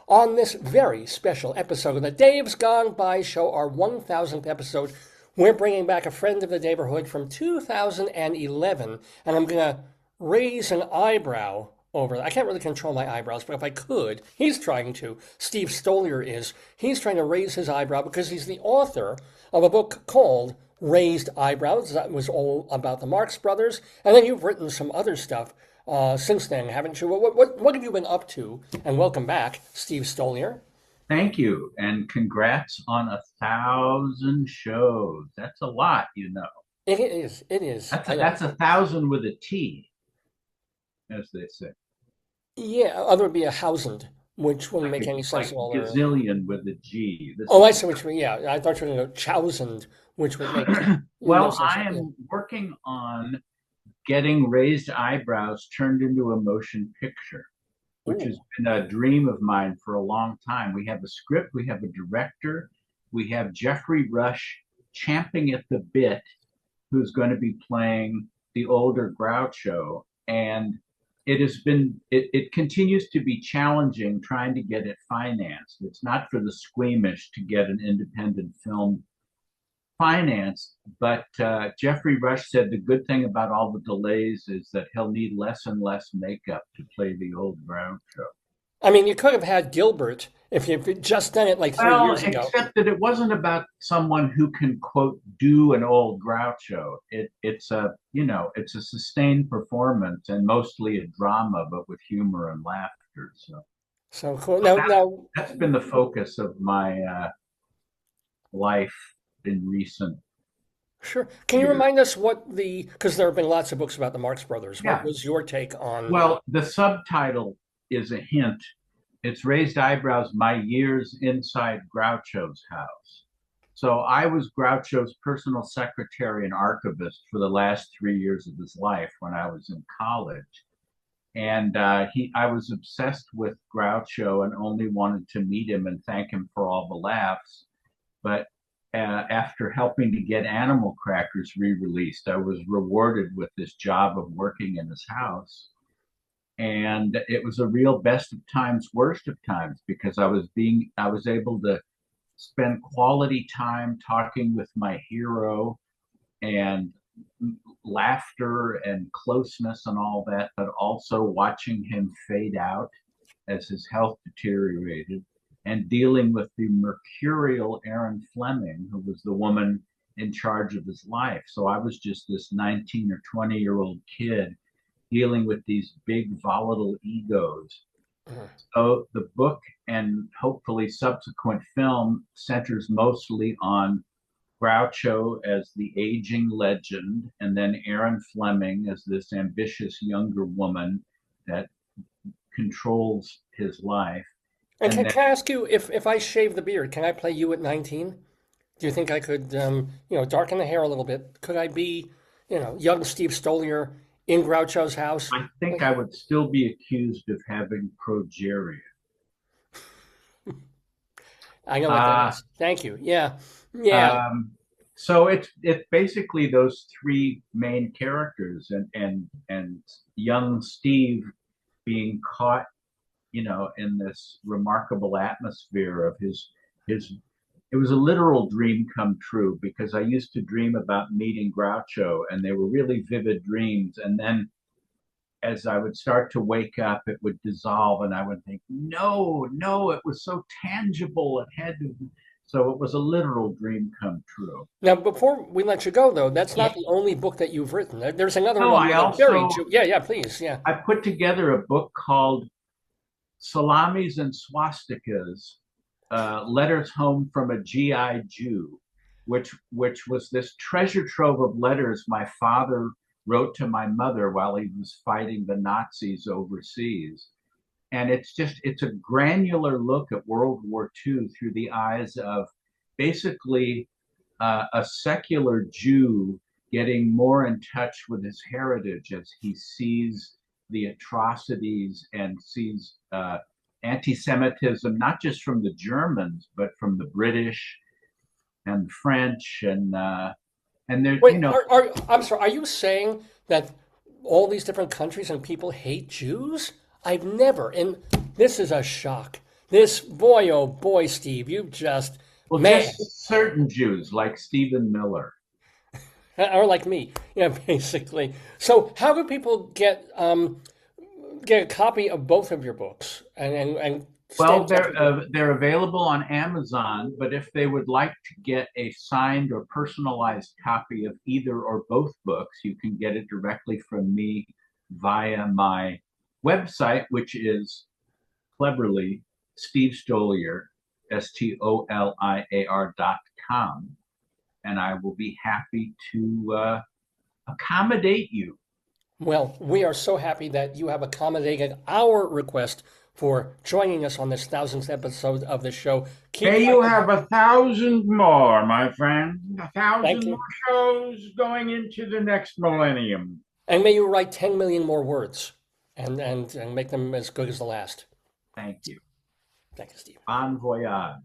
On this very special episode of the Dave's Gone By Show, our 1000th episode, we're bringing back a friend of the neighborhood from 2011, and I'm going to raise an eyebrow over that. I can't really control my eyebrows, but if I could, he's trying to. Steve Stoliar is. He's trying to raise his eyebrow because he's the author of a book called Raised Eyebrows. That was all about the Marx Brothers. And then you've written some other stuff since then, haven't you? What have you been up to? And welcome back, Steve Stoliar. Thank you, and congrats on 1,000 shows. That's a lot, you know. It is. It is. That's 1,000 with a T, as they say. Yeah, other would be a thousand, which wouldn't Like make any sense like at all. gazillion with a G. This Oh, is I see what you mean. Yeah, I thought you were going to go thousand, which would make no well, sense. I Yeah. am working on getting Raised Eyebrows turned into a motion picture, which Ooh. has been a dream of mine for a long time. We have a script, we have a director, we have Jeffrey Rush champing at the bit, who's going to be playing the older Groucho. And it continues to be challenging trying to get it financed. It's not for the squeamish to get an independent film financed, but Jeffrey Rush said the good thing about all the delays is that he'll need less and less makeup to play the old Groucho. I mean, you could have had Gilbert if you'd just done it like three Well, years ago. except that it wasn't about someone who can quote do an old Groucho. It's a sustained performance and mostly a drama, but with humor and laughter. So So cool. Now, that's been the focus of my life in recent sure. Can you years. remind us because there have been lots of books about the Marx Brothers. What Yeah. was your take on? Well, the subtitle is a hint. It's Raised Eyebrows, My Years Inside Groucho's House. So I was Groucho's personal secretary and archivist for the last 3 years of his life when I was in college. And I was obsessed with Groucho and only wanted to meet him and thank him for all the laughs. But after helping to get Animal Crackers re-released, I was rewarded with this job of working in his house. And it was a real best of times, worst of times, because I was able to spend quality time talking with my hero and laughter and closeness and all that, but also watching him fade out as his health deteriorated and dealing with the mercurial Erin Fleming, who was the woman in charge of his life. So I was just this 19 or 20-year-old kid dealing with these big volatile egos. Mhm. So the book and hopefully subsequent film centers mostly on Groucho as the aging legend, and then Erin Fleming as this ambitious younger woman that controls his life. And And then can I ask you if I shave the beard, can I play you at 19? Do you think I could, darken the hair a little bit? Could I be, young Steve Stoliar in Groucho's house? I think Like, I would still be accused of having progeria. I know what that Uh, is. Thank you. Yeah. Yeah. um, so it's basically those three main characters and young Steve being caught, in this remarkable atmosphere of his. It was a literal dream come true because I used to dream about meeting Groucho, and they were really vivid dreams. And then as I would start to wake up, it would dissolve, and I would think, no, no, it was so tangible. It had to. So it was a literal dream come true. Now, before we let you go, though, that's Yeah. not the only book that you've written. There's another No, one I with a very, also Yeah, yeah, please, yeah. I put together a book called Salamis and Swastikas, Letters Home from a GI Jew, which was this treasure trove of letters my father wrote to my mother while he was fighting the Nazis overseas. And it's a granular look at World War II through the eyes of basically a secular Jew getting more in touch with his heritage as he sees the atrocities and sees anti-Semitism, not just from the Germans, but from the British and the French and there, Wait, I'm sorry, are you saying that all these different countries and people hate Jews? I've never, and this is a shock This boy, oh boy, Steve, you just, Well, man, just certain Jews like Stephen Miller. or like me, yeah, basically. So, how do people get a copy of both of your books and stay in Well, touch with you? they're available on Amazon, but if they would like to get a signed or personalized copy of either or both books, you can get it directly from me via my website, which is cleverly Steve Stoliar, STOLIAR.com, and I will be happy to accommodate you. Well, we are so happy that you have accommodated our request for joining us on this 1000th episode of the show. Keep May you writing. have 1,000 more, my friend. A Thank thousand more you. shows going into the next millennium. And may you write 10 million more words and make them as good as the last. Thank you. Thank you, Steve. Bon voyage.